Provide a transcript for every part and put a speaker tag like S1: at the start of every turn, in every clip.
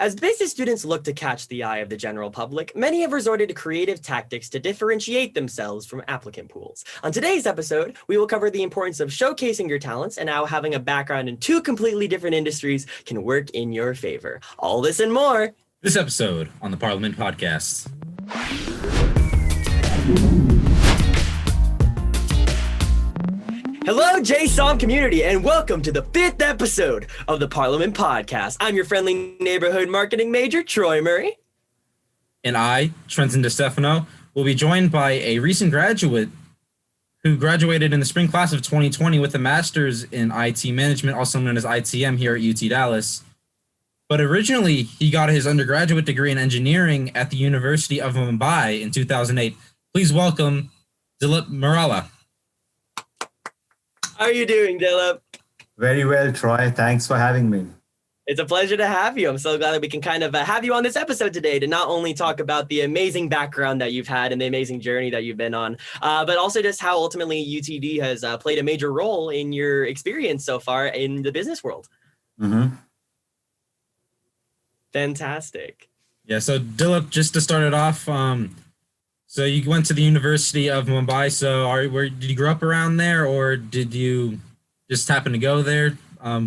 S1: As business students look to catch the eye of the general public, many have resorted to creative tactics to differentiate themselves from applicant pools. On today's episode, we will cover the importance of showcasing your talents and how having a background in two completely different industries can work in your favor. All this and more.
S2: This episode on the Parliament Podcast.
S1: Hello, JSOM community, and welcome to the 5th episode of the Parliament Podcast. I'm your friendly neighborhood marketing major, Troy Murray.
S2: And I, Trenton DeStefano, will be joined by a recent graduate who graduated in the spring class of 2020 with a master's in IT management, also known as ITM here at UT Dallas. But originally, he got his undergraduate degree in engineering at the University of Mumbai in 2008. Please welcome Dilip Merala.
S1: How are you doing, Dilip?
S3: Very well, Troy. Thanks for having me.
S1: It's a pleasure to have you. I'm so glad that we can kind of have you on this episode today to not only talk about the amazing background that you've had and the amazing journey that you've been on, but also just how ultimately UTD has played a major role in your experience so far in the business world.
S3: Mm-hmm.
S1: Fantastic.
S2: Yeah, so Dilip, just to start it off, so you went to the University of Mumbai. So did you grow up around there, or did you just happen to go there?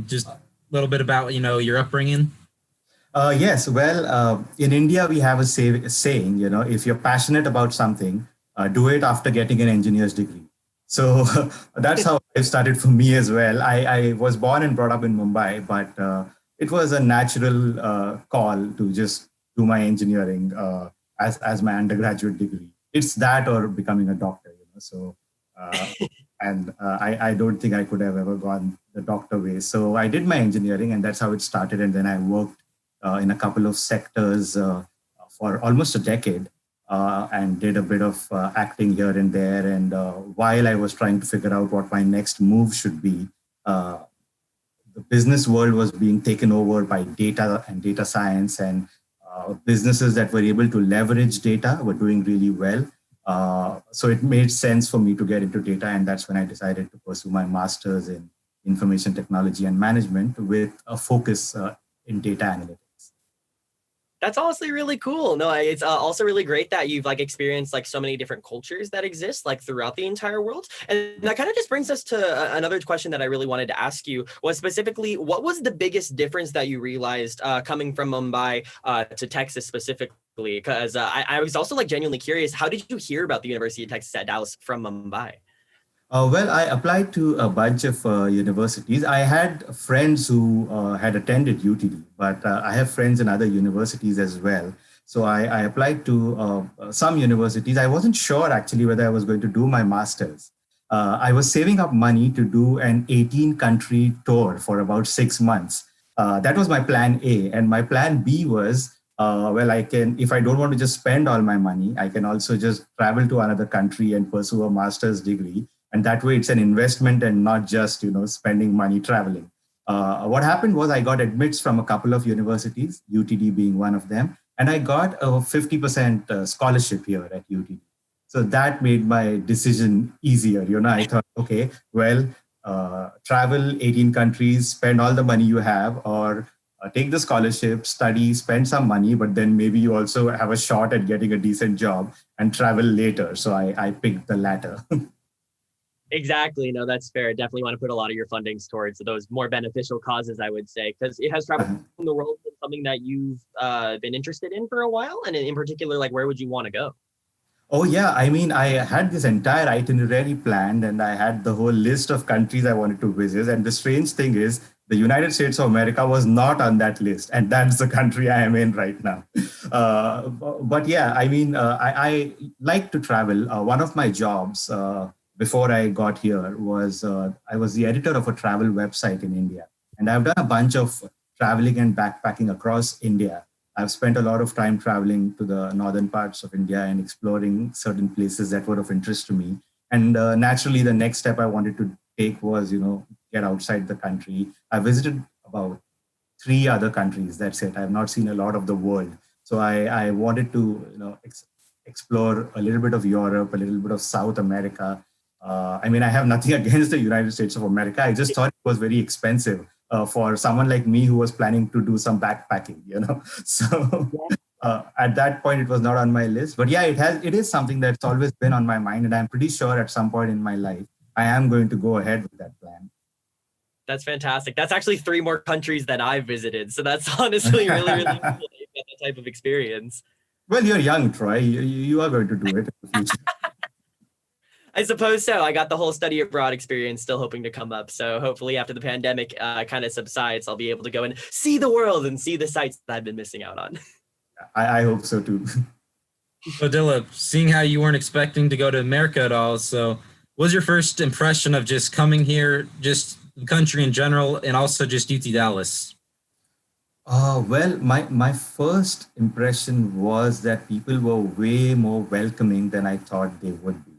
S2: Just a little bit about, your upbringing.
S3: Yes. Well, in India, we have a saying, if you're passionate about something, do it after getting an engineer's degree. So that's how it started for me as well. I was born and brought up in Mumbai, but it was a natural call to just do my engineering as my undergraduate degree. It's that or becoming a doctor, So, I don't think I could have ever gone the doctor way. So I did my engineering, and that's how it started. And then I worked in a couple of sectors for almost a decade and did a bit of acting here and there. And while I was trying to figure out what my next move should be, the business world was being taken over by data and data science, and businesses that were able to leverage data were doing really well. So it made sense for me to get into data, and that's when I decided to pursue my master's in information technology and management with a focus in data analytics.
S1: That's honestly really cool. No, it's also really great that you've experienced so many different cultures that exist throughout the entire world. And that kind of just brings us to another question that I really wanted to ask you was specifically, what was the biggest difference that you realized coming from Mumbai to Texas specifically? Because I was also genuinely curious, how did you hear about the University of Texas at Dallas from Mumbai?
S3: Well, I applied to a bunch of universities. I had friends who had attended UTD, but I have friends in other universities as well. So I applied to some universities. I wasn't sure actually whether I was going to do my master's. I was saving up money to do an 18-country tour for about 6 months. That was my plan A. And my plan B was, if I don't want to just spend all my money, I can also just travel to another country and pursue a master's degree. And that way it's an investment and not just, spending money traveling. What happened was I got admits from a couple of universities, UTD being one of them, and I got a 50% scholarship here at UTD. So that made my decision easier. I thought, okay, travel 18 countries, spend all the money you have, or take the scholarship, study, spend some money, but then maybe you also have a shot at getting a decent job and travel later. So I picked the latter.
S1: Exactly. No, that's fair. Definitely want to put a lot of your fundings towards those more beneficial causes, I would say, because it has traveled in the world been something that you've been interested in for a while. And in particular, where would you want to go?
S3: Oh, yeah. I mean, I had this entire itinerary planned, and I had the whole list of countries I wanted to visit. And the strange thing is, the United States of America was not on that list. And that's the country I am in right now. But yeah, I mean, I like to travel. One of my jobs before I got here was I was the editor of a travel website in India. And I've done a bunch of traveling and backpacking across India. I've spent a lot of time traveling to the northern parts of India and exploring certain places that were of interest to me. And naturally, the next step I wanted to take was, get outside the country. I visited about 3 other countries. That's it. I have not seen a lot of the world. So I wanted to, explore a little bit of Europe, a little bit of South America. I mean, I have nothing against the United States of America. I just thought it was very expensive. for someone like me who was planning to do some backpacking, So at that point, it was not on my list. But yeah, it is something that's always been on my mind. And I'm pretty sure at some point in my life, I am going to go ahead with that plan.
S1: That's fantastic. That's actually 3 more countries that I've visited. So that's honestly really, really cool that you've got that type of experience.
S3: Well, you're young, Troy. You are going to do it in the future.
S1: I suppose so. I got the whole study abroad experience still hoping to come up. So hopefully after the pandemic kind of subsides, I'll be able to go and see the world and see the sights that I've been missing out on.
S3: I hope so too.
S2: So Dilip, seeing how you weren't expecting to go to America at all, so what was your first impression of just coming here, just the country in general, and also just UT Dallas?
S3: Well, my first impression was that people were way more welcoming than I thought they would be.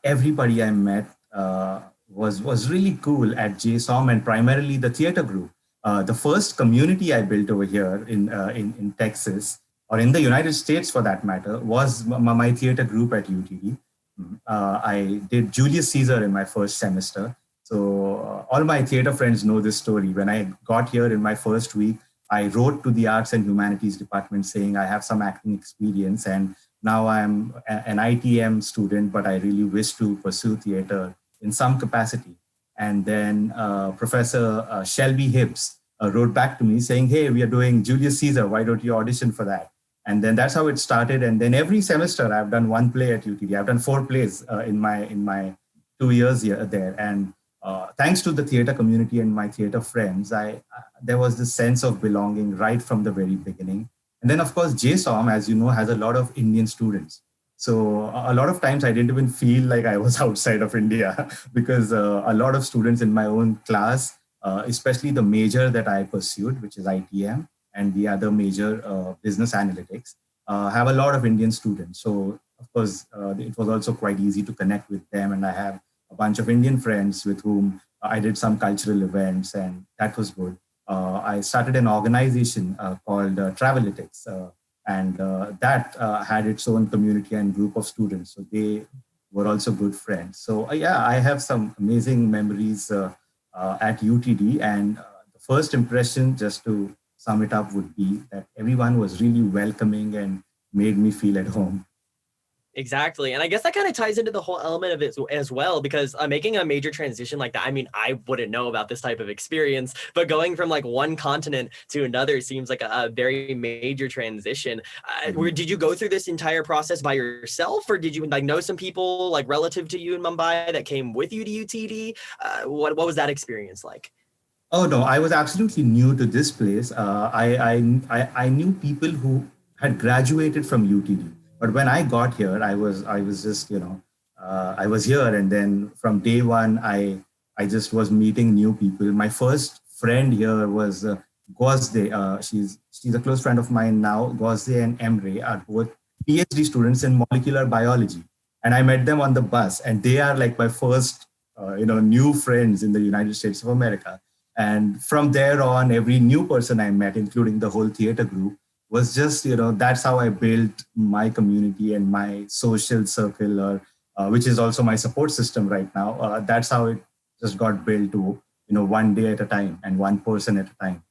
S3: Everybody I met was really cool at JSOM, and primarily the theater group. The first community I built over here in Texas, or in the United States for that matter, was my theater group at UTD. I did Julius Caesar in my first semester. So all my theater friends know this story. When I got here in my first week, I wrote to the Arts and Humanities department saying I have some acting experience, and now I'm an ITM student, but I really wish to pursue theater in some capacity. And then Professor Shelby Hibbs wrote back to me saying, hey, we are doing Julius Caesar. Why don't you audition for that? And then that's how it started. And then every semester I've done one play at UTD. I've done 4 plays in my 2 years here, there. And thanks to the theater community and my theater friends, there was this sense of belonging right from the very beginning. And then, of course, JSOM, as you know, has a lot of Indian students. So a lot of times I didn't even feel like I was outside of India because a lot of students in my own class, especially the major that I pursued, which is ITM, and the other major, business analytics, have a lot of Indian students. So, of course, it was also quite easy to connect with them. And I have a bunch of Indian friends with whom I did some cultural events, and that was good. I started an organization called Travelitics, and that had its own community and group of students. So they were also good friends. So yeah, I have some amazing memories at UTD. And the first impression, just to sum it up, would be that everyone was really welcoming and made me feel at home.
S1: Exactly. And I guess that kind of ties into the whole element of it as well, because making a major transition like that, I mean, I wouldn't know about this type of experience, but going from like one continent to another seems like a very major transition. Did you go through this entire process by yourself, or did you like know some people like relative to you in Mumbai that came with you to UTD? What was that experience like?
S3: Oh no, I was absolutely new to this place. I knew people who had graduated from UTD. But when I got here, I was just, I was here, and then from day one, I just was meeting new people. My first friend here was Gosde. She's a close friend of mine now. Gosde and Emre are both PhD students in molecular biology, and I met them on the bus, and they are like my first, new friends in the United States of America. And from there on, every new person I met, including the whole theater group, was just, that's how I built my community and my social circle, or which is also my support system right now. That's how it just got built to, one day at a time and one person at a time.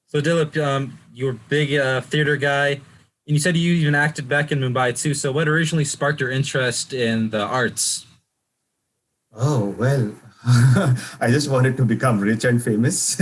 S2: So Dilip, you're a big theater guy, and you said you even acted back in Mumbai too. So what originally sparked your interest in the arts?
S3: Oh, well, I just wanted to become rich and famous.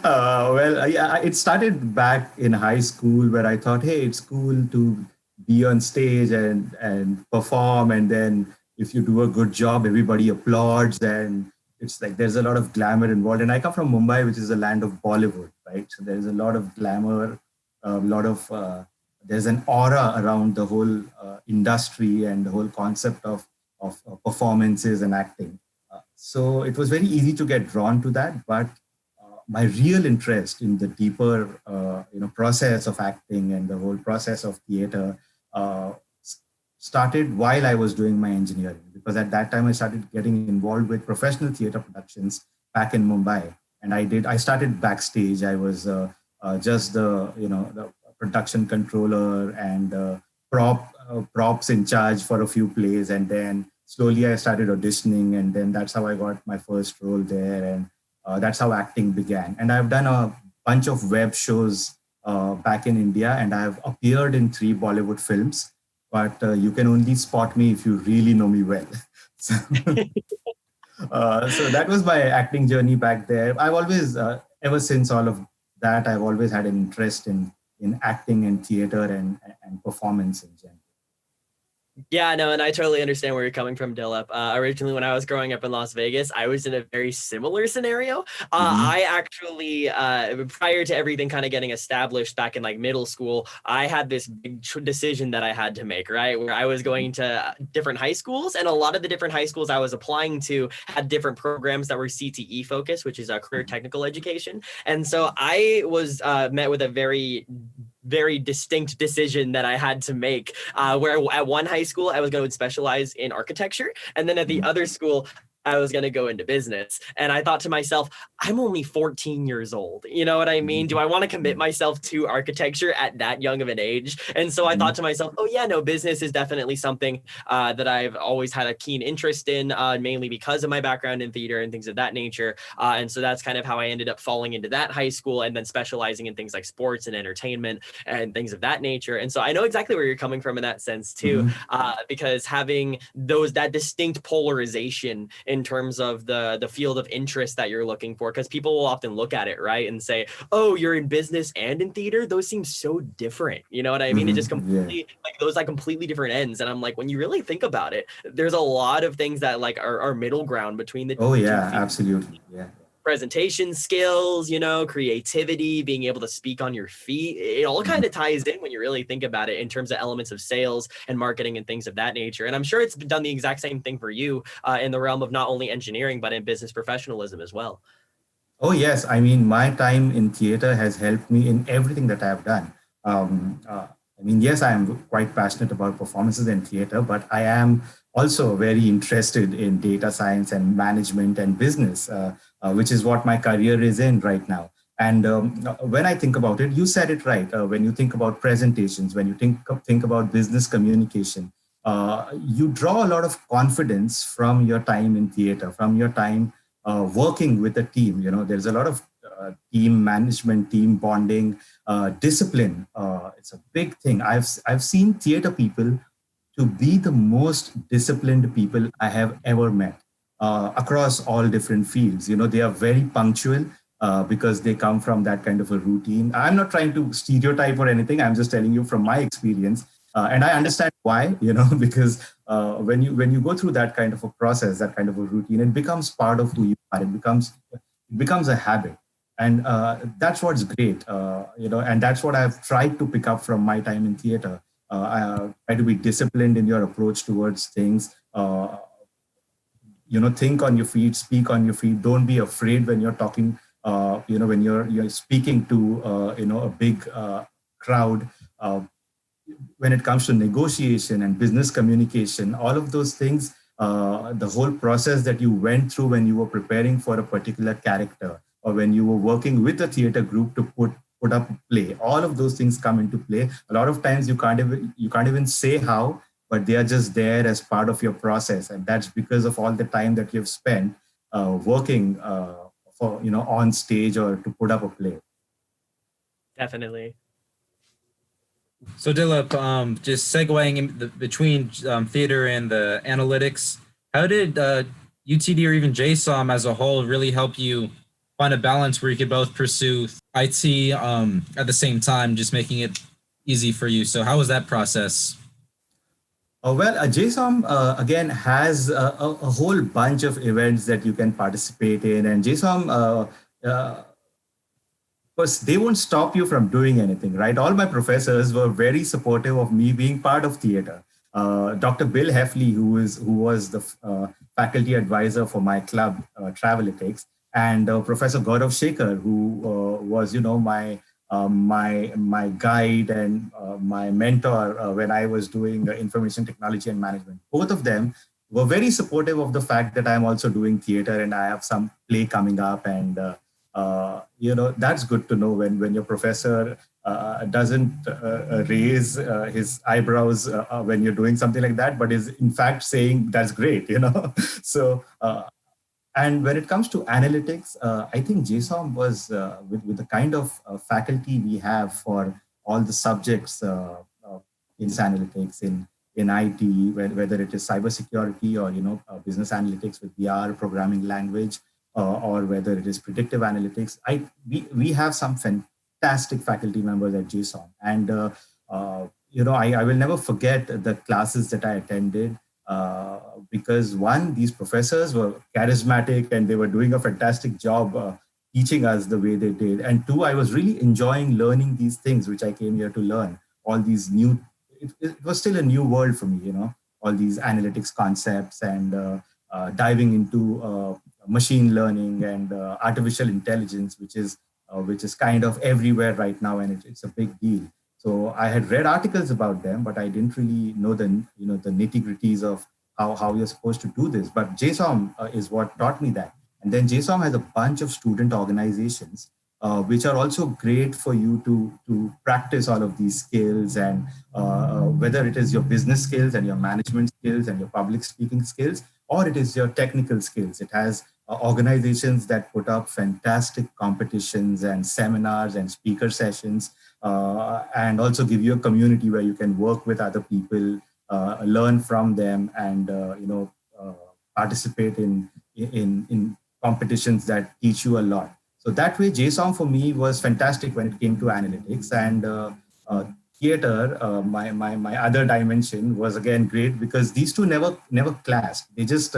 S3: Yeah, it started back in high school where I thought, hey, it's cool to be on stage and perform. And then if you do a good job, everybody applauds. And it's like there's a lot of glamour involved. And I come from Mumbai, which is the land of Bollywood, right? So there's a lot of glamour, there's an aura around the whole industry and the whole concept of performances and acting. So it was very easy to get drawn to that. But my real interest in the deeper, process of acting and the whole process of theater started while I was doing my engineering, because at that time I started getting involved with professional theater productions back in Mumbai, and I started backstage. I was just the production controller and props in charge for a few plays, and then slowly I started auditioning, and then that's how I got my first role there, and that's how acting began. And I've done a bunch of web shows back in India, and I've appeared in 3 Bollywood films. But you can only spot me if you really know me well. So, so that was my acting journey back there. I've always, ever since all of that, I've always had an interest in acting and theater and performance in general.
S1: Yeah, no, and I totally understand where you're coming from, Dilip. Originally, when I was growing up in Las Vegas, I was in a very similar scenario. I actually, prior to everything kind of getting established back in like middle school, I had this big decision that I had to make, right? Where I was going to different high schools, and a lot of the different high schools I was applying to had different programs that were CTE focused, which is a career technical education. And so I was met with a very distinct decision that I had to make, where at one high school, I was going to specialize in architecture. And then at the other school, I was going to go into business. And I thought to myself, I'm only 14 years old. You know what I mean? Do I want to commit myself to architecture at that young of an age? And so I thought to myself, oh yeah, no, business is definitely something that I've always had a keen interest in, mainly because of my background in theater and things of that nature. And so that's kind of how I ended up falling into that high school, and then specializing in things like sports and entertainment and things of that nature. And so I know exactly where you're coming from in that sense too, because having that distinct polarization in terms of the field of interest that you're looking for, because people will often look at it, right, and say, oh, you're in business and in theater, those seem so different. You know what I mean? It just completely like those like completely different ends. And I'm like, when you really think about it, there's a lot of things that like are middle ground between the
S3: Oh
S1: two
S3: yeah,
S1: fields.
S3: absolutely. Yeah.
S1: Presentation skills, creativity, being able to speak on your feet. It all kind of ties in when you really think about it in terms of elements of sales and marketing and things of that nature. And I'm sure it's done the exact same thing for you in the realm of not only engineering, but in business professionalism as well.
S3: Oh yes, I mean, my time in theater has helped me in everything that I've done. I mean, yes, I am quite passionate about performances in theater, but I am also very interested in data science and management and business, which is what my career is in right now. And when I think about it, you said it right. When you think about presentations, when you think about business communication, you draw a lot of confidence from your time in theater, from your time working with a team. There's a lot of team management, team bonding, discipline. It's a big thing. I've seen theater people to be the most disciplined people I have ever met across all different fields. They are very punctual because they come from that kind of a routine. I'm not trying to stereotype or anything. I'm just telling you from my experience. And I understand why, because when you go through that kind of a process, that kind of a routine, it becomes part of who you are. It becomes a habit. And that's what's great, and that's what I've tried to pick up from my time in theater. I try to be disciplined in your approach towards things. Think on your feet, speak on your feet. Don't be afraid when you're talking. When you're speaking to a big crowd. When it comes to negotiation and business communication, all of those things, the whole process that you went through when you were preparing for a particular character, or when you were working with a theater group to put up a play, all of those things come into play. A lot of times you can't even say how, but they are just there as part of your process, and that's because of all the time that you've spent working for on stage or to put up a play.
S1: Definitely.
S2: So Dilip, just segueing in between theater and the analytics, how did UTD or even JSOM as a whole really help you find a balance where you could both pursue IT at the same time, just making it easy for you? So how was that process?
S3: JSOM again has a whole bunch of events that you can participate in, and JSOM. Because they won't stop you from doing anything, right? All my professors were very supportive of me being part of theater. Dr. Bill Heffley, who was the faculty advisor for my club, Travelitics, and Professor Gaurav Shekhar, who was, my guide and my mentor when I was doing information technology and management. Both of them were very supportive of the fact that I'm also doing theater and I have some play coming up, and that's good to know when your professor doesn't raise his eyebrows when you're doing something like that, but is in fact saying that's great, So, and when it comes to analytics, I think JSOM was with the kind of faculty we have for all the subjects in analytics, in IT, whether it is cybersecurity or business analytics with VR programming language, or whether it is predictive analytics. We have some fantastic faculty members at JSOM, and I will never forget the classes that I attended. Because one, these professors were charismatic and they were doing a fantastic job teaching us the way they did. And two, I was really enjoying learning these things, which I came here to learn. All these new, it was still a new world for me, all these analytics concepts and diving into machine learning and artificial intelligence, which is kind of everywhere right now, and it's a big deal. So I had read articles about them, but I didn't really know the nitty-gritties of how you're supposed to do this. But JSOM is what taught me that. And then JSOM has a bunch of student organizations, which are also great for you to practice all of these skills, and whether it is your business skills and your management skills and your public speaking skills, or it is your technical skills. It has organizations that put up fantastic competitions and seminars and speaker sessions, and also give you a community where you can work with other people, learn from them, and participate in competitions that teach you a lot. So that way, JSOM for me was fantastic when it came to analytics. And theater, my other dimension, was again great because these two never clashed. They just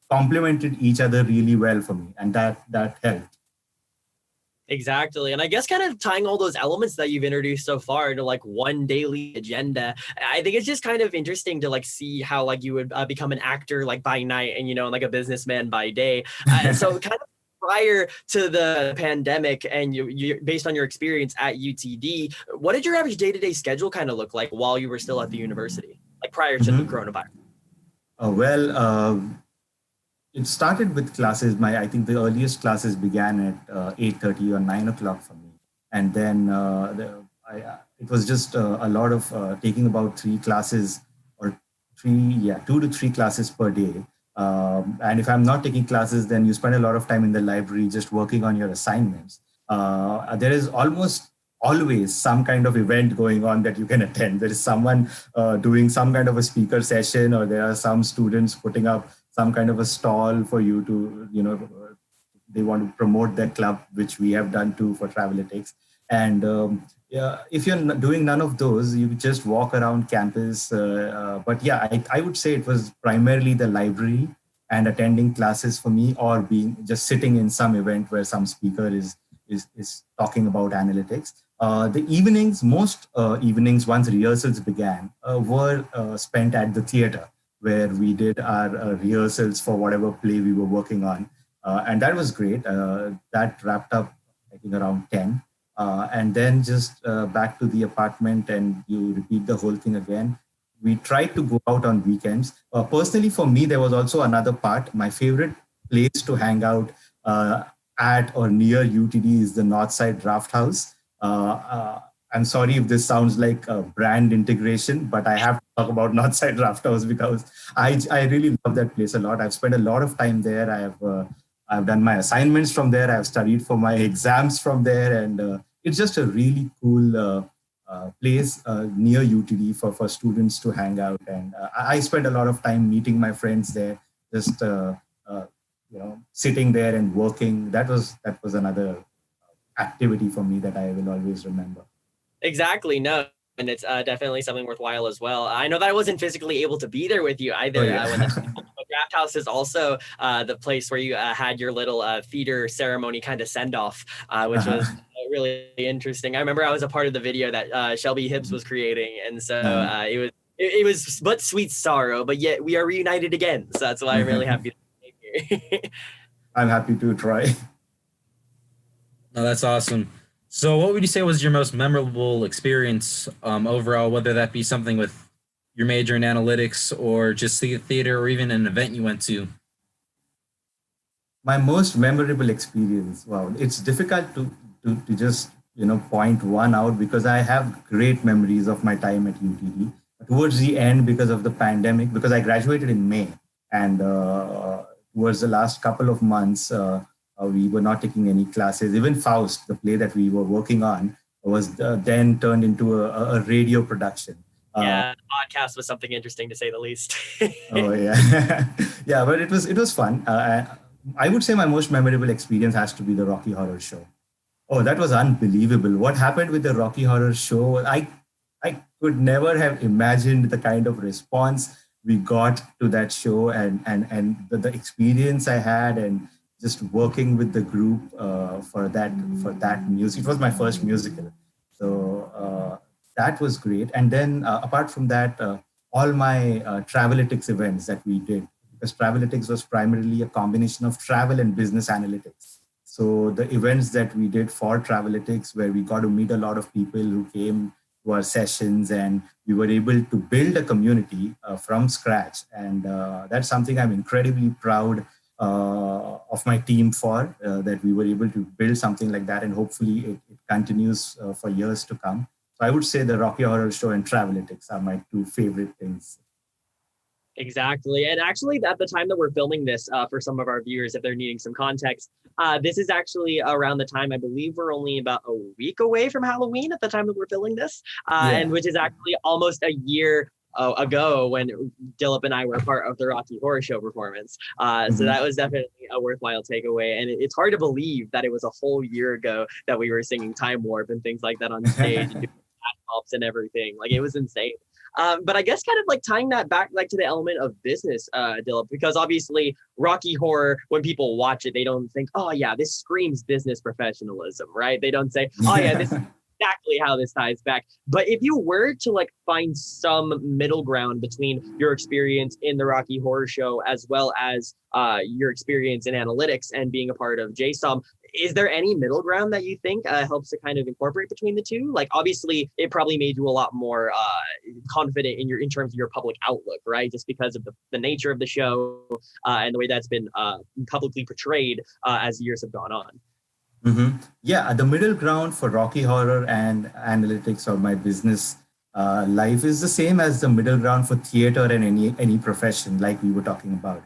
S3: complemented each other really well for me, and that helped.
S1: Exactly. And I guess kind of tying all those elements that you've introduced so far into like one daily agenda, I think it's just kind of interesting to like see how like you would become an actor like by night and, like a businessman by day. So kind of prior to the pandemic and you based on your experience at UTD, what did your average day-to-day schedule kind of look like while you were still at the university, like prior to the coronavirus?
S3: It started with classes. I think the earliest classes began at 8:30 or 9 o'clock for me. And then it was just a lot of taking about 2 to 3 classes per day. And if I'm not taking classes, then you spend a lot of time in the library just working on your assignments. There is almost always some kind of event going on that you can attend. There is someone doing some kind of a speaker session, or there are some students putting up some kind of a stall for you to, they want to promote their club, which we have done too for Traveletics. And if you're doing none of those, you just walk around campus. But yeah, I would say it was primarily the library and attending classes for me, or being just sitting in some event where some speaker is talking about analytics. The evenings, most evenings once rehearsals began, were spent at the theater, where we did our rehearsals for whatever play we were working on. And that was great. That wrapped up, I think, around 10. And then just back to the apartment and you repeat the whole thing again. We tried to go out on weekends. Personally, for me, there was also another part. My favorite place to hang out at or near UTD is the Northside Draft House. I'm sorry if this sounds like a brand integration, but I have to talk about Northside Draft House because I really love that place a lot. I've spent a lot of time there. I've done my assignments from there. I've studied for my exams from there, and it's just a really cool place near UTD for students to hang out. And I spent a lot of time meeting my friends there, just sitting there and working. That was another activity for me that I will always remember.
S1: Exactly. No. And it's definitely something worthwhile as well. I know that I wasn't physically able to be there with you either. When the Draft House is also the place where you had your little theater ceremony kind of send off, which was really interesting. I remember I was a part of the video that Shelby Hibbs was creating, and so it was but sweet sorrow. But yet we are reunited again, so that's why I'm really happy to be here.
S3: I'm happy to try.
S2: No, that's awesome. So what would you say was your most memorable experience overall, whether that be something with your major in analytics or just the theater or even an event you went to?
S3: My most memorable experience. Wow, it's difficult to just point one out because I have great memories of my time at UTD. Towards the end, because of the pandemic, because I graduated in May, and towards the last couple of months, we were not taking any classes. Even Faust, the play that we were working on, was then turned into a radio production. Uh,
S1: Yeah, podcast was something interesting to say the least.
S3: Oh yeah, yeah, but it was fun. I would say my most memorable experience has to be the Rocky Horror Show. Oh, that was unbelievable! What happened with the Rocky Horror Show? I could never have imagined the kind of response we got to that show, and the experience I had, and just working with the group for that music. It was my first musical, so that was great. And then apart from that, all my Travelitics events that we did, because Travelitics was primarily a combination of travel and business analytics. So the events that we did for Travelitics, where we got to meet a lot of people who came to our sessions, and we were able to build a community from scratch. And that's something I'm incredibly proud of my team for, that we were able to build something like that, and hopefully it continues for years to come. So I would say the Rocky Horror Show and Travelitics are my two favorite things.
S1: Exactly. And actually, at the time that we're filming this, for some of our viewers, if they're needing some context, this is actually around the time, I believe we're only about a week away from Halloween at the time that we're filming this, and
S3: Yeah.
S1: which is actually almost a year ago when Dilip and I were part of the Rocky Horror Show performance. So
S3: Mhm.
S1: that was definitely a worthwhile takeaway. And it's hard to believe that it was a whole year ago that we were singing Time Warp and things like that on stage and doing pops and everything. Like, it was insane. But I guess kind of like tying that back like to the element of business, Dilip, because obviously Rocky Horror, when people watch it, they don't think, oh yeah, this screams business professionalism, right? They don't say, oh yeah, this is exactly how this ties back. But if you were to like find some middle ground between your experience in the Rocky Horror Show as well as your experience in analytics and being a part of JSOM, is there any middle ground that you think helps to kind of incorporate between the two? Like, obviously, it probably made you a lot more confident in terms of your public outlook, right? Just because of the nature of the show and the way that's been publicly portrayed as years have gone on.
S3: Yeah, the middle ground for Rocky Horror and analytics or my business life is the same as the middle ground for theater and any profession, like we were talking about.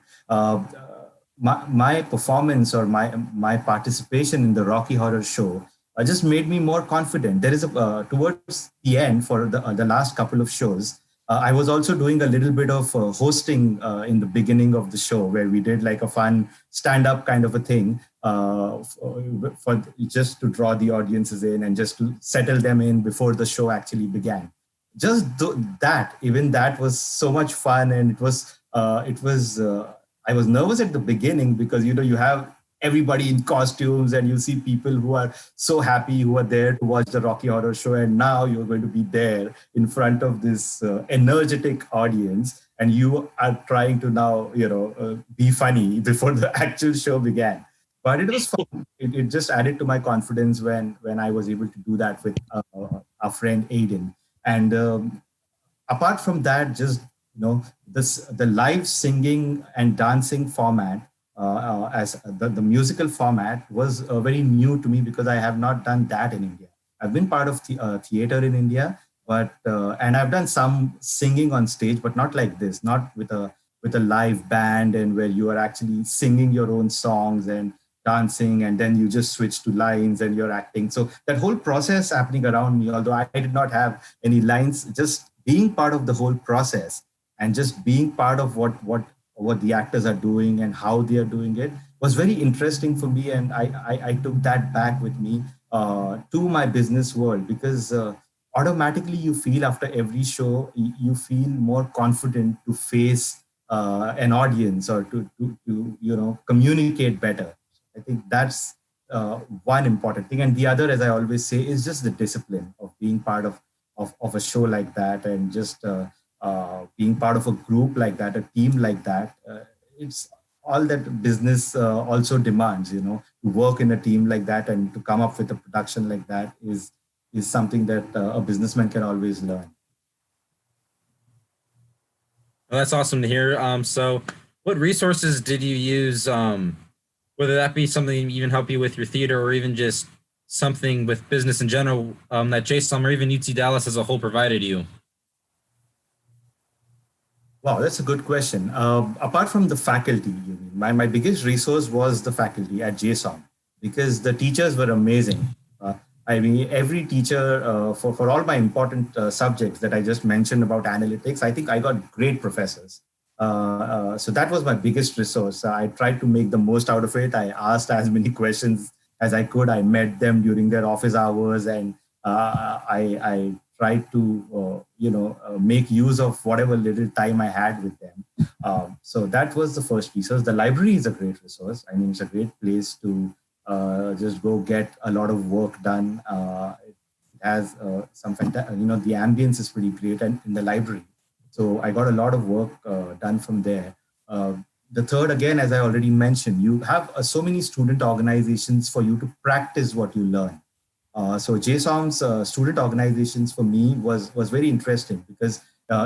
S3: My performance or my participation in the Rocky Horror Show just made me more confident. There is a towards the end for the last couple of shows. I was also doing a little bit of hosting in the beginning of the show, where we did like a fun stand-up kind of a thing for just to draw the audiences in and just to settle them in before the show actually began. Just that, even that was so much fun, and it was. I was nervous at the beginning because you have everybody in costumes, and you see people who are so happy, who are there to watch the Rocky Horror Show, and now you're going to be there in front of this energetic audience, and you are trying to now be funny before the actual show began. But it was fun. It just added to my confidence when I was able to do that with our friend Aiden. And apart from that, just the live singing and dancing format, as the musical format, was very new to me because I have not done that in India. I've been part of theater in India, but and I've done some singing on stage, but not like this, not with a live band, and where you are actually singing your own songs and dancing, and then you just switch to lines and you're acting. So that whole process happening around me, although I did not have any lines, just being part of the whole process and just being part of what the actors are doing and how they are doing it was very interesting for me. And I took that back with me to my business world, because automatically you feel after every show, you feel more confident to face an audience, or to communicate better. I think that's one important thing. And the other, as I always say, is just the discipline of being part of a show like that, and just being part of a group like that, a team like that. It's all that business also demands. To work in a team like that and to come up with a production like that is something that a businessman can always learn.
S2: Well, that's awesome to hear. So what resources did you use whether that be something to even help you with your theater or even just something with business in general that JSOM or even UT Dallas as a whole provided you?
S3: Wow, that's a good question. Apart from the faculty, you mean, my biggest resource was the faculty at JSOM because the teachers were amazing. Uh, I mean, every teacher for all my important subjects that I just mentioned about analytics, I think I got great professors. So that was my biggest resource. I tried to make the most out of it. I asked as many questions as I could. I met them during their office hours, and I tried to make use of whatever little time I had with them. So that was the first resource. The library is a great resource. I mean, it's a great place to just go get a lot of work done. It has some fantastic, the ambience is pretty great and in the library. So I got a lot of work done from there. The third, again, as I already mentioned, you have so many student organizations for you to practice what you learn. So JSOM's student organizations for me was very interesting because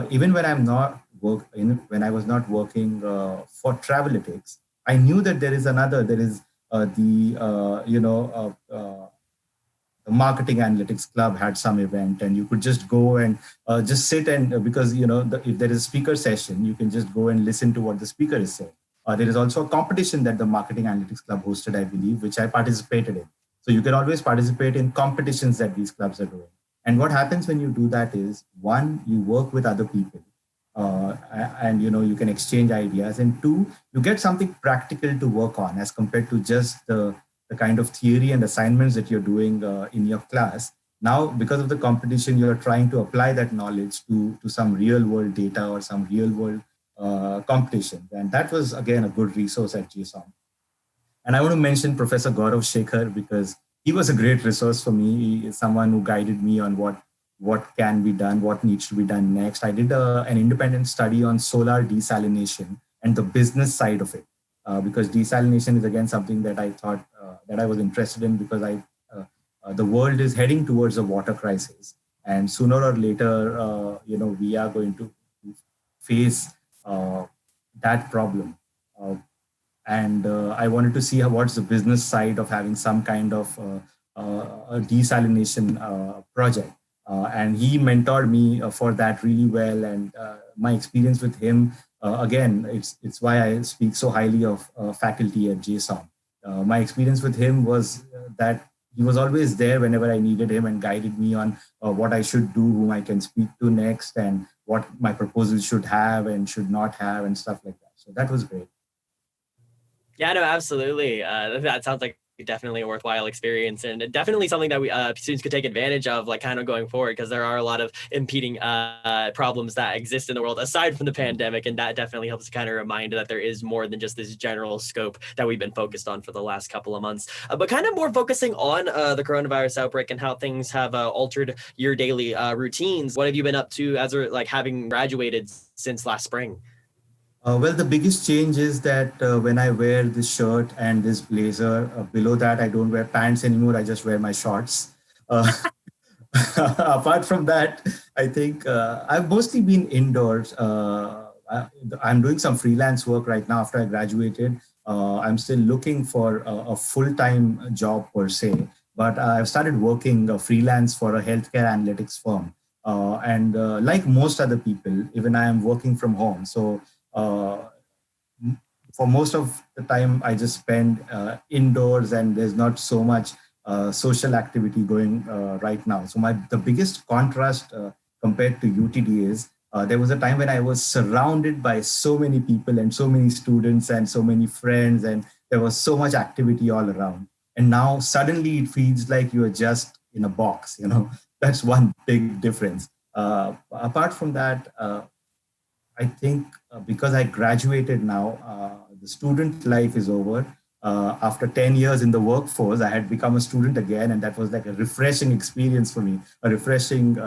S3: even when when I was not working for Travelitics, I knew that there is the marketing analytics club had some event, and you could just go and just sit and because if there is a speaker session, you can just go and listen to what the speaker is saying. There is also a competition that the marketing analytics club hosted, I believe, which I participated in. So you can always participate in competitions that these clubs are doing. And what happens when you do that is, one, you work with other people, and you can exchange ideas, and two, you get something practical to work on as compared to just the kind of theory and assignments that you're doing in your class. Now, because of the competition, you're trying to apply that knowledge to some real world data or some real world competition. And that was, again, a good resource at JSOM. And I want to mention Professor Gaurav Shekhar because he was a great resource for me. He is someone who guided me on what can be done, what needs to be done next. I did an independent study on solar desalination and the business side of it. Because desalination is, again, something that I thought that I was interested in because the world is heading towards a water crisis, and sooner or later, we are going to face that problem. And I wanted to see what's the business side of having some kind of a desalination project. And he mentored me for that really well, and my experience with him. Again, it's why I speak so highly of faculty at JSOM. My experience with him was that he was always there whenever I needed him and guided me on what I should do, whom I can speak to next, and what my proposal should have and should not have, and stuff like that. So that was great.
S1: Yeah, no, absolutely. That sounds like definitely a worthwhile experience, and definitely something that we students could take advantage of, like kind of going forward, because there are a lot of impeding problems that exist in the world aside from the pandemic, and that definitely helps to kind of remind that there is more than just this general scope that we've been focused on for the last couple of months. But kind of more focusing on the coronavirus outbreak and how things have altered your daily routines. What have you been up to as having graduated since last spring?
S3: Well, the biggest change is that when I wear this shirt and this blazer, below that, I don't wear pants anymore. I just wear my shorts. Apart from that, I think I've mostly been indoors. I'm doing some freelance work right now after I graduated. I'm still looking for a full-time job per se, but I've started working freelance for a healthcare analytics firm. And like most other people, even I am working from home. So for most of the time, I just spend indoors, and there's not so much social activity going right now. So the biggest contrast compared to UTD is there was a time when I was surrounded by so many people and so many students and so many friends, and there was so much activity all around. And now suddenly it feels like you are just in a box. That's one big difference. Apart from that, I think because I graduated now, the student life is over. After 10 years in the workforce, I had become a student again, and that was like a refreshing experience for me, a refreshing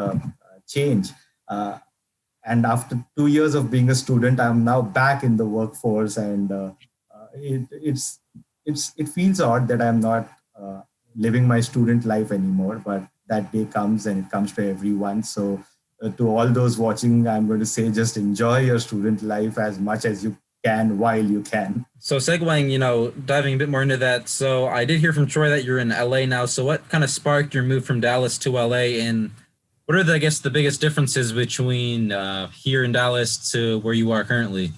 S3: change. And after 2 years of being a student, I'm now back in the workforce, and it feels odd that I'm not living my student life anymore. But that day comes, and it comes to everyone. So to all those watching, I'm going to say, just enjoy your student life as much as you can while you can.
S2: So segueing, diving a bit more into that. So I did hear from Troy that you're in LA now. So what kind of sparked your move from Dallas to LA, and what are I guess the biggest differences between here in Dallas to where you are currently?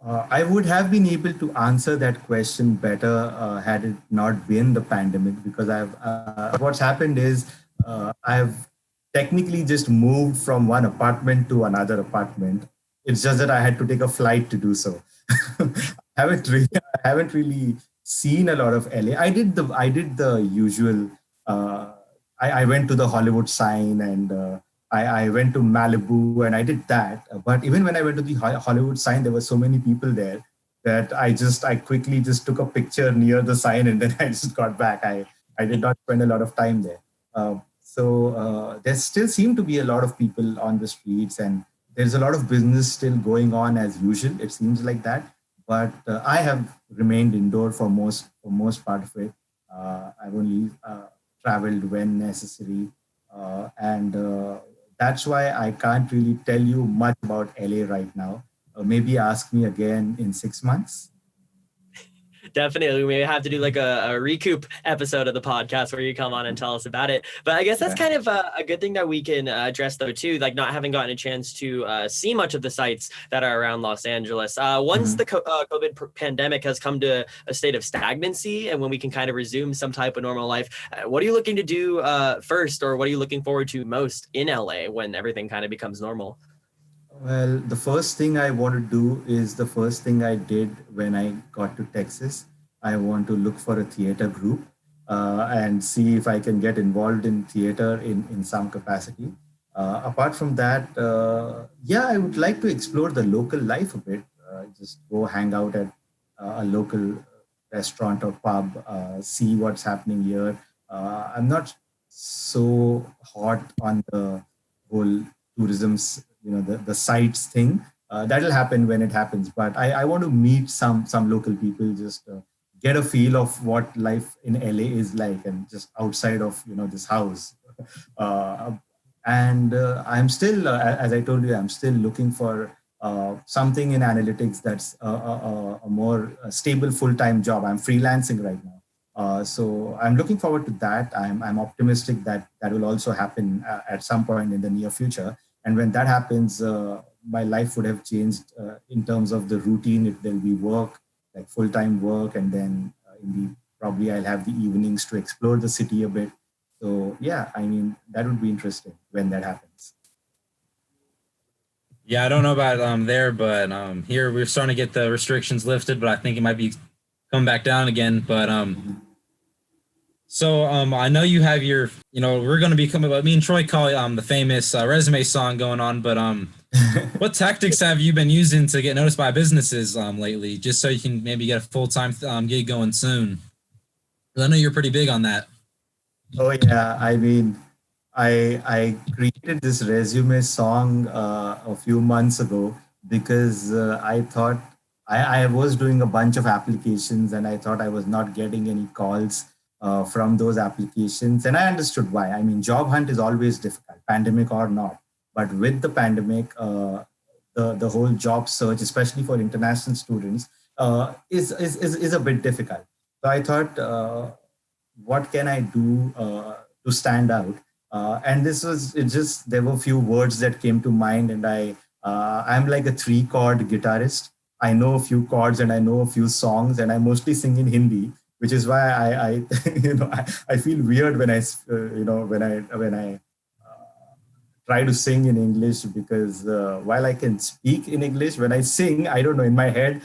S3: I would have been able to answer that question better had it not been the pandemic, because what's happened is I've technically just moved from one apartment to another apartment. It's just that I had to take a flight to do so. I haven't really seen a lot of LA. I did the usual. Uh, I went to the Hollywood sign, and I went to Malibu, and I did that. But even when I went to the Hollywood sign, there were so many people there that I quickly just took a picture near the sign, and then I just got back. I did not spend a lot of time there. There still seem to be a lot of people on the streets, and there's a lot of business still going on as usual. It seems like that, but I have remained indoor for most part of it. I've only traveled when necessary, and that's why I can't really tell you much about LA right now. Maybe ask me again in 6 months.
S1: Definitely. We may have to do like a recoup episode of the podcast where you come on and tell us about it. But I guess that's
S3: Yeah.
S1: kind of a good thing that we can address though too, like not having gotten a chance to see much of the sites that are around Los Angeles. Once
S3: Mhm.
S1: the COVID pandemic has come to a state of stagnancy and when we can kind of resume some type of normal life, what are you looking to do first, or what are you looking forward to most in LA when everything kind of becomes normal?
S3: Well, the first thing I want to do is the first thing I did when I got to Texas. I want to look for a theater group and see if I can get involved in theater in some capacity. Apart from that, yeah, I would like to explore the local life a bit. Just go hang out at a local restaurant or pub, see what's happening here. I'm not so hot on the whole tourism's, the sites thing. That'll happen when it happens, but I want to meet some local people, just get a feel of what life in LA is like, and just outside of this house. uh, and I'm still, as I told you, I'm still looking for something in analytics that's a more stable full-time job. I'm freelancing right now, so I'm looking forward to that. I'm optimistic that that will also happen at some point in the near future. And when that happens, my life would have changed in terms of the routine. If there'll be work, like full-time work, and then probably I'll have the evenings to explore the city a bit. So yeah, I mean, that would be interesting when that happens.
S2: Yeah, I don't know about there, but here we're starting to get the restrictions lifted, but I think it might be coming back down again. But
S3: Mhm.
S2: I know you have your, we're going to be coming. Me and Troy call it the famous resume song going on. But what tactics have you been using to get noticed by businesses lately, just so you can maybe get a full time gig going soon? 'Cause I know you're pretty big on that.
S3: Oh yeah, I mean, I created this resume song a few months ago because I thought I was doing a bunch of applications, and I thought I was not getting any calls from those applications, and I understood why. I mean, job hunt is always difficult, pandemic or not. But with the pandemic, the whole job search, especially for international students, is a bit difficult. So I thought, what can I do to stand out? And this was it. Just there were a few words that came to mind, and I'm like a three-chord guitarist. I know a few chords and I know a few songs, and I mostly sing in Hindi, which is why I I feel weird when I try to sing in English, because while I can speak in English, when I sing, I don't know, in my head,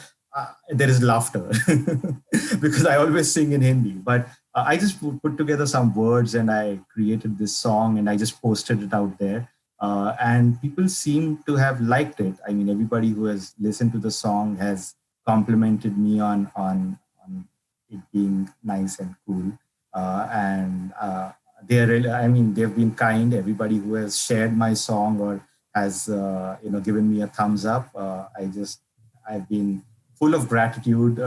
S3: there is laughter because I always sing in Hindi. But I just put together some words, and I created this song, and I just posted it out there. And people seem to have liked it. I mean, everybody who has listened to the song has complimented me on it being nice and cool. And they're really, I mean, they've been kind. Everybody who has shared my song or has given me a thumbs up, I've been full of gratitude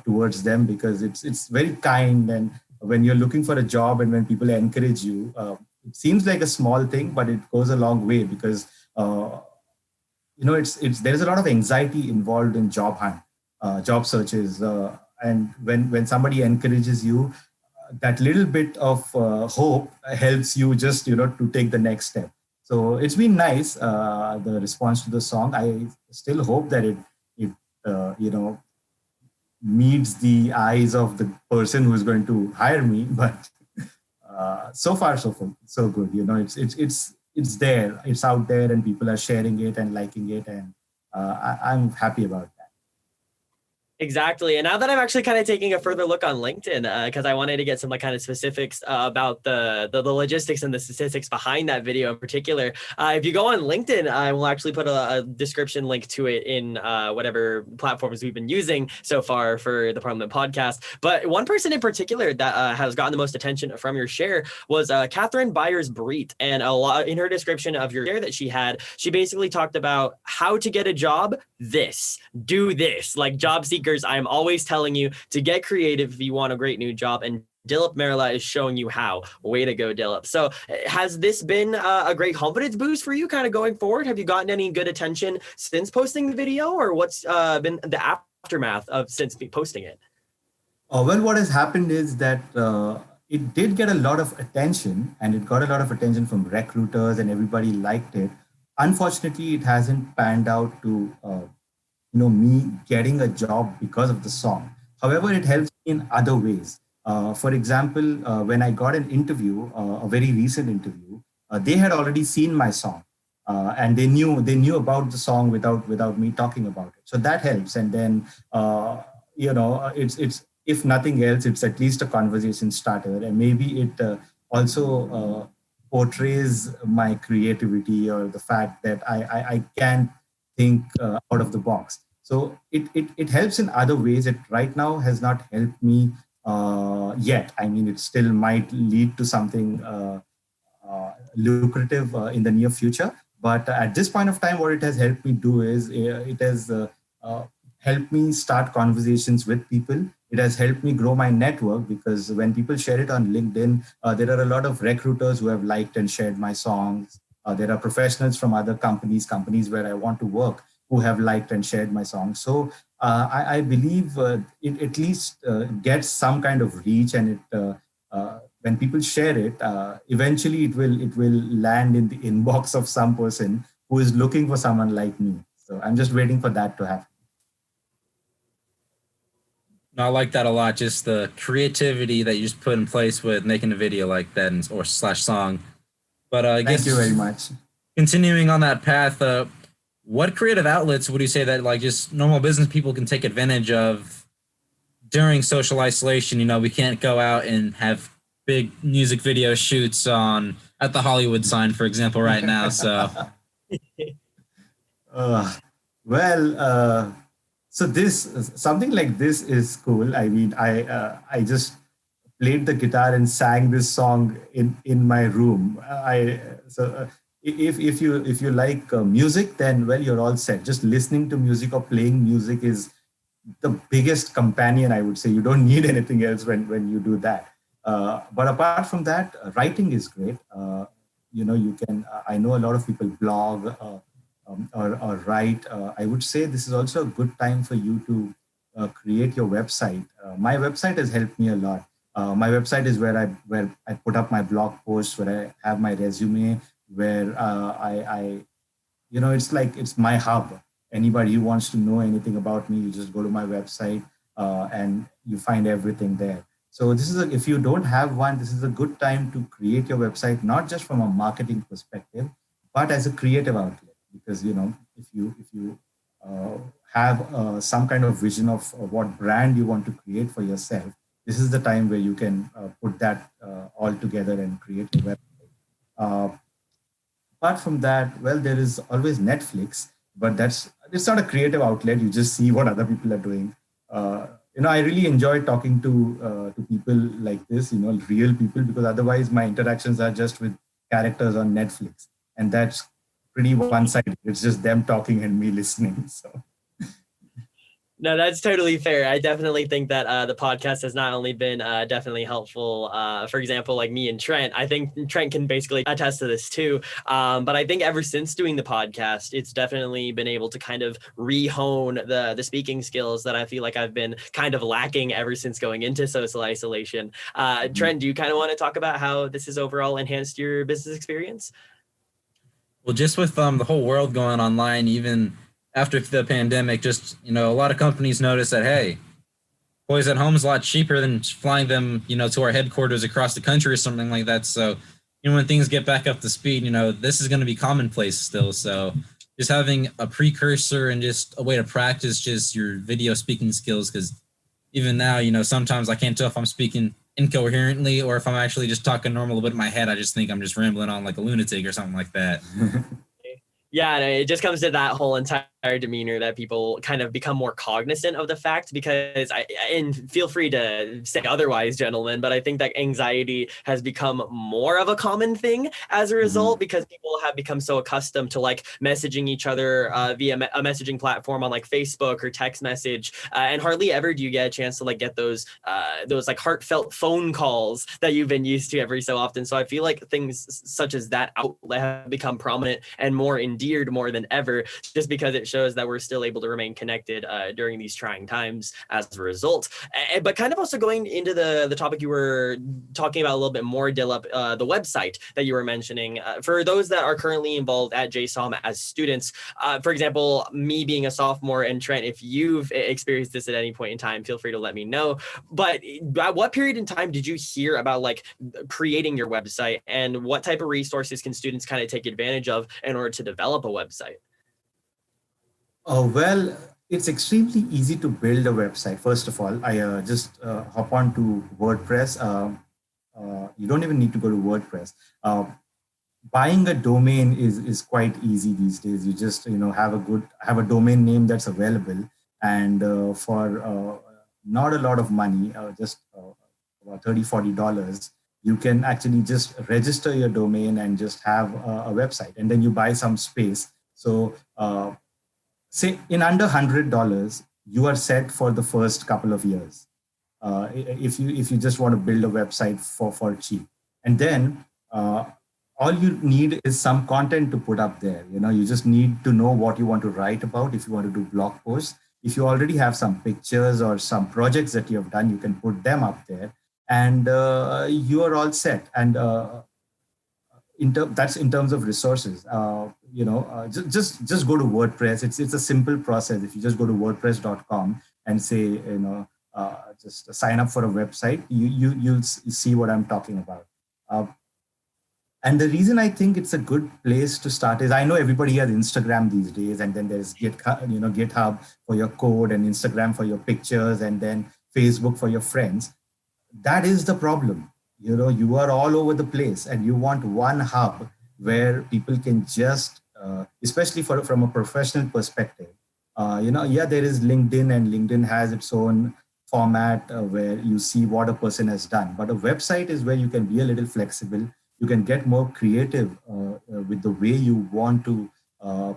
S3: towards them, because it's very kind. And when you're looking for a job and when people encourage you, it seems like a small thing, but it goes a long way, because it's there's a lot of anxiety involved in job hunt. job searches. And when somebody encourages you, that little bit of hope helps you just, to take the next step. So it's been nice, the response to the song. I still hope that it meets the eyes of the person who's going to hire me. But so far, so good. It's there, it's out there, and people are sharing it and liking it, and I'm happy about that.
S1: Exactly. And now that I'm actually kind of taking a further look on LinkedIn, because I wanted to get some like kind of specifics about the logistics and the statistics behind that video in particular. If you go on LinkedIn, I will actually put a description link to it in whatever platforms we've been using so far for the Parliament podcast. But one person in particular that has gotten the most attention from your share was Catherine Byers-Breet. And a lot in her description of your share that she had, she basically talked about how to get a job, do this, like job seekers. I'm always telling you to get creative if you want a great new job. And Dilip Merala is showing you how. Way to go, Dilip. So has this been a great confidence boost for you kind of going forward? Have you gotten any good attention since posting the video, or what's been the aftermath of since posting it?
S3: Well, what has happened is that it did get a lot of attention, and it got a lot of attention from recruiters, and everybody liked it. Unfortunately, it hasn't panned out to me getting a job because of the song. However, it helps me in other ways. For example, when I got an interview, a very recent interview, they had already seen my song, and they knew about the song without me talking about it. So that helps. And then it's if nothing else, it's at least a conversation starter, and maybe it also portrays my creativity, or the fact that I can think out of the box. So it helps in other ways. It right now has not helped me yet. I mean, it still might lead to something lucrative in the near future. But at this point of time, what it has helped me do is it has helped me start conversations with people. It has helped me grow my network, because when people share it on LinkedIn, there are a lot of recruiters who have liked and shared my songs. There are professionals from other companies where I want to work, who have liked and shared my songs. So I believe it at least gets some kind of reach, and when people share it, eventually it will land in the inbox of some person who is looking for someone like me. So I'm just waiting for that to happen.
S2: I like that a lot. Just the creativity that you just put in place with making a video like that, or slash song. But I guess
S3: Thank you very much.
S2: Continuing on that path, what creative outlets would you say that like just normal business people can take advantage of during social isolation? We can't go out and have big music video shoots at the Hollywood sign, for example, right now. So,
S3: so this something like this is cool. I mean, I just played the guitar and sang this song in my room. If you like music, then well, you're all set. Just listening to music or playing music is the biggest companion, I would say. You don't need anything else when you do that. But apart from that, writing is great. You can. I know a lot of people blog or write. I would say this is also a good time for you to create your website. My website has helped me a lot. My website is where I put up my blog posts, where I have my resume, where it's my hub. Anybody who wants to know anything about me, you just go to my website and you find everything there. So if you don't have one, this is a good time to create your website, not just from a marketing perspective, but as a creative outlet. Because if you have some kind of vision of what brand you want to create for yourself, this is the time where you can put that all together and create a website. Apart from that, well, there is always Netflix, but it's not a creative outlet. You just see what other people are doing. I really enjoy talking to people like this, real people, because otherwise my interactions are just with characters on Netflix, and that's pretty one-sided. It's just them talking and me listening. So.
S1: No, that's totally fair. I definitely think that the podcast has not only been definitely helpful. For example, like me and Trent, I think Trent can basically attest to this too. But I think ever since doing the podcast, it's definitely been able to kind of re-hone the speaking skills that I feel like I've been kind of lacking ever since going into social isolation. Trent, do you kind of want to talk about how this has overall enhanced your business experience?
S2: Well, just with the whole world going online, even after the pandemic, just a lot of companies notice that hey, employees at home is a lot cheaper than flying them to our headquarters across the country or something like that. So when things get back up to speed, this is going to be commonplace still. So just having a precursor and just a way to practice just your video speaking skills, because even now, sometimes I can't tell if I'm speaking incoherently or if I'm actually just talking normal, but in my head I just think I'm just rambling on like a lunatic or something like that.
S1: Yeah, and it just comes to that whole entire demeanor that people kind of become more cognizant of the fact, because and feel free to say otherwise, gentlemen, but I think that anxiety has become more of a common thing as a result, because people have become so accustomed to like messaging each other via a messaging platform on like Facebook or text message, and hardly ever do you get a chance to like get those like heartfelt phone calls that you've been used to every so often. So I feel like things such as that outlet have become prominent and more endeared more than ever, just because it shows that we're still able to remain connected during these trying times as a result. But kind of also going into the topic you were talking about a little bit more, Dilip, the website that you were mentioning, for those that are currently involved at JSOM as students, for example, me being a sophomore, and Trent, if you've experienced this at any point in time, feel free to let me know. But at what period in time did you hear about like creating your website, and what type of resources can students kind of take advantage of in order to develop a website?
S3: Well, it's extremely easy to build a website. First of all, I just hop on to WordPress. You don't even need to go to WordPress. Buying a domain is quite easy these days. You just have a domain name that's available, and for not a lot of money, just about $30-40, you can actually just register your domain and just have a website, and then you buy some space. So say in under $100, you are set for the first couple of years. If you just want to build a website for cheap, and then all you need is some content to put up there. You just need to know what you want to write about. If you want to do blog posts, if you already have some pictures or some projects that you have done, you can put them up there, and you are all set. And that's in terms of resources. Just go to WordPress. It's a simple process. If you just go to WordPress.com and say just sign up for a website, you'll see what I'm talking about. And the reason I think it's a good place to start is I know everybody has Instagram these days, and then there's GitHub for your code, and Instagram for your pictures, and then Facebook for your friends. That is the problem. You are all over the place, and you want one hub where people can just, especially from a professional perspective. There is LinkedIn, and LinkedIn has its own format where you see what a person has done. But a website is where you can be a little flexible. You can get more creative with the way you want to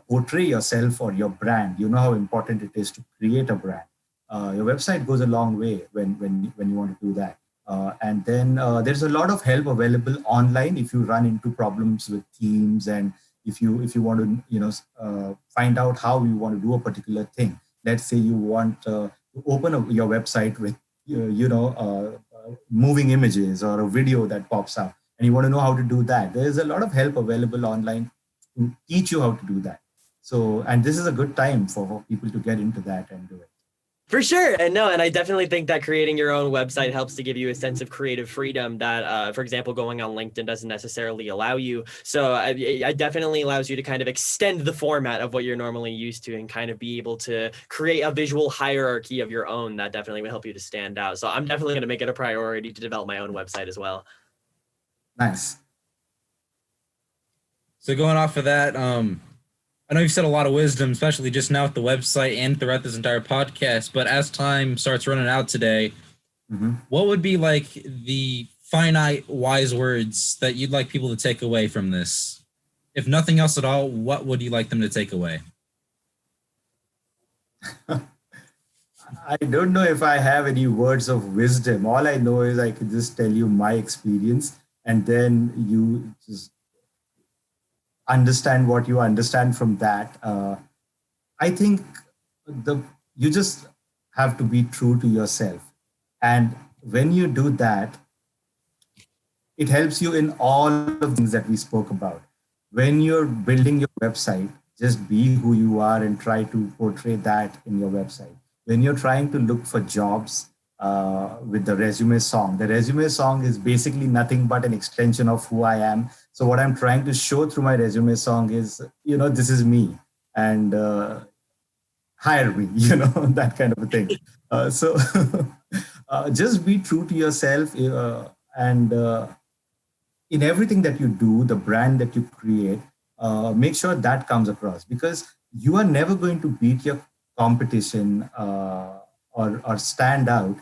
S3: portray yourself or your brand. You know how important it is to create a brand. Your website goes a long way when you want to do that. And then there's a lot of help available online if you run into problems with themes, and if you want to find out how you want to do a particular thing. Let's say you want to open your website with moving images or a video that pops up, and you want to know how to do that. There's a lot of help available online to teach you how to do that. So, and this is a good time for people to get into that and do it.
S1: For sure. And I definitely think that creating your own website helps to give you a sense of creative freedom that, for example, going on LinkedIn doesn't necessarily allow you. So it definitely allows you to kind of extend the format of what you're normally used to and kind of be able to create a visual hierarchy of your own that definitely will help you to stand out. So I'm definitely going to make it a priority to develop my own website as well.
S3: Nice.
S2: So going off of that, I know you've said a lot of wisdom, especially just now with the website and throughout this entire podcast, but as time starts running out today, what would be like the finite wise words that you'd like people to take away from this? If nothing else at all, what would you like them to take away?
S3: I don't know if I have any words of wisdom. All I know is I can just tell you my experience, and then you just understand what you understand from that. I think the you just have to be true to yourself, and when you do that, it helps you in all of the things that we spoke about. When you're building your website, just be who you are and try to portray that in your website. When you're trying to look for jobs with the resume song is basically nothing but an extension of who I am. So what I'm trying to show through my resume song is, this is me, and hire me, that kind of a thing. So just be true to yourself, and in everything that you do, the brand that you create, make sure that comes across, because you are never going to beat your competition, or stand out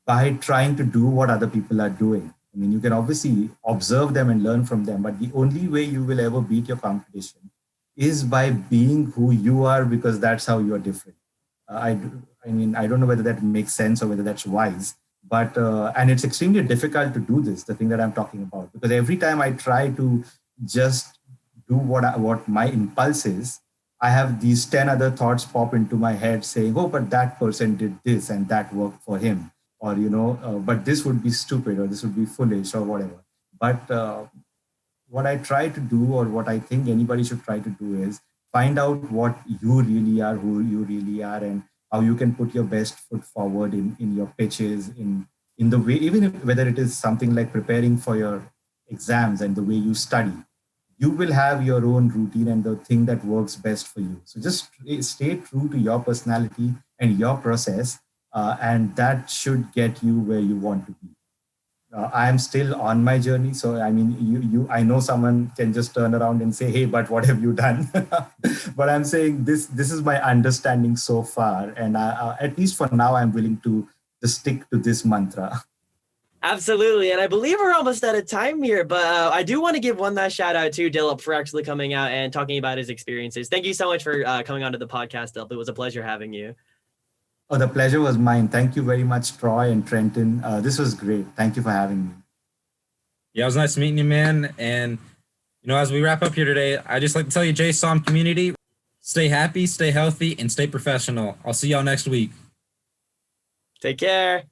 S3: by trying to do what other people are doing. I mean, you can obviously observe them and learn from them, but the only way you will ever beat your competition is by being who you are, because that's how you are different. I mean, I don't know whether that makes sense or whether that's wise, but and it's extremely difficult to do this. The thing that I'm talking about, because every time I try to just do what my impulse is, I have these 10 other thoughts pop into my head saying, "Oh, but that person did this and that worked for him," or but this would be stupid, or this would be foolish, or whatever. But what I try to do, or what I think anybody should try to do, is find out what you really are, who you really are, and how you can put your best foot forward in your pitches, in the way, even if, whether it is something like preparing for your exams and the way you study. You will have your own routine and the thing that works best for you. So just stay true to your personality and your process, and that should get you where you want to be. I am still on my journey. So I mean, I know someone can just turn around and say, "Hey, but what have you done?" But I'm saying this is my understanding so far, and at least for now, I'm willing to just stick to this mantra.
S1: Absolutely. And I believe we're almost out of time here, but I do want to give one last shout out to Dilip for actually coming out and talking about his experiences. Thank you so much for coming onto the podcast, Dilip. It was a pleasure having you.
S3: Oh, the pleasure was mine. Thank you very much, Troy and Trenton. This was great. Thank you for having me.
S2: Yeah, it was nice meeting you, man. And, as we wrap up here today, I just like to tell you, JSOM community, stay happy, stay healthy, and stay professional. I'll see y'all next week.
S1: Take care.